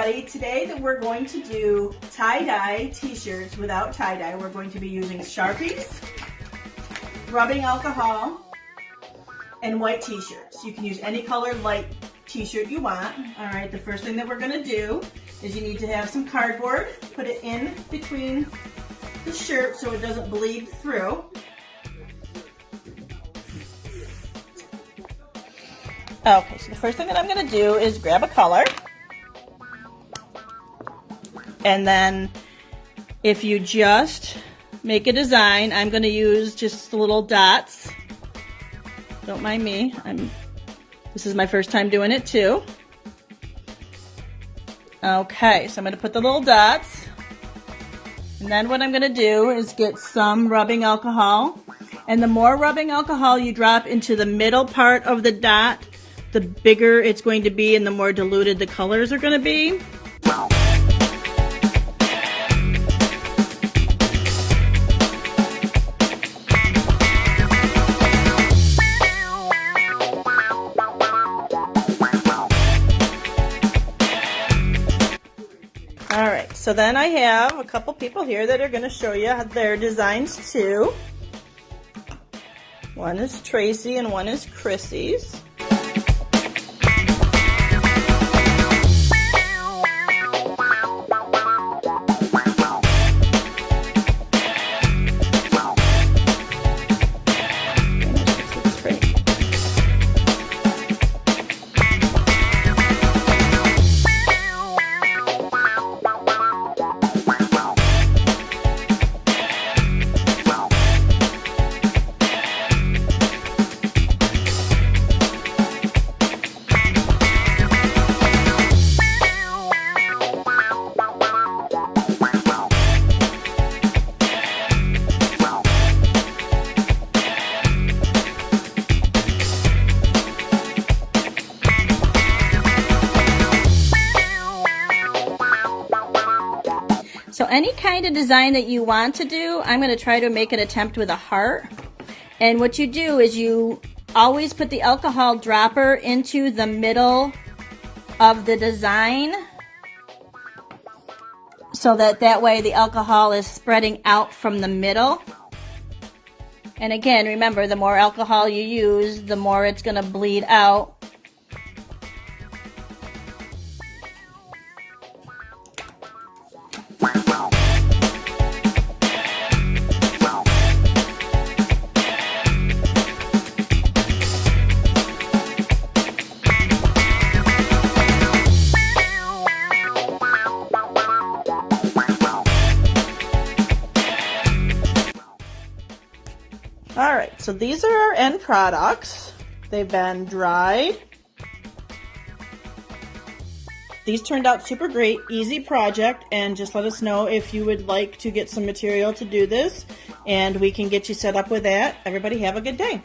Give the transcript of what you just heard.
everybody. Today that we're going to do tie-dye t-shirts without tie-dye. We're going to be using Sharpies, rubbing alcohol, and white t-shirts. You can use any colored light t-shirt you want. All right, the first thing that we're gonna do is you need to have some cardboard. Put it in between the shirt so it doesn't bleed through. Okay, so the first thing that I'm gonna do is grab a color. And then if you just make a design, I'm gonna use just the little dots. Don't mind me, this is my first time doing it too. Okay, so I'm gonna put the little dots. And then what I'm gonna do is get some rubbing alcohol. And the more rubbing alcohol you drop into the middle part of the dot, the bigger it's going to be and the more diluted the colors are gonna be. Alright, so then I have a couple people here that are going to show you their designs too. One is Tracy and one is Chrissy's. So any kind of design that you want to do, I'm going to try to make an attempt with a heart. And what you do is you always put the alcohol dropper into the middle of the design so that way the alcohol is spreading out from the middle. And again, remember, the more alcohol you use, the more it's going to bleed out. Alright, so these are our end products. They've been dried. These turned out super great, easy project, and just let us know if you would like to get some material to do this, and we can get you set up with that. Everybody have a good day.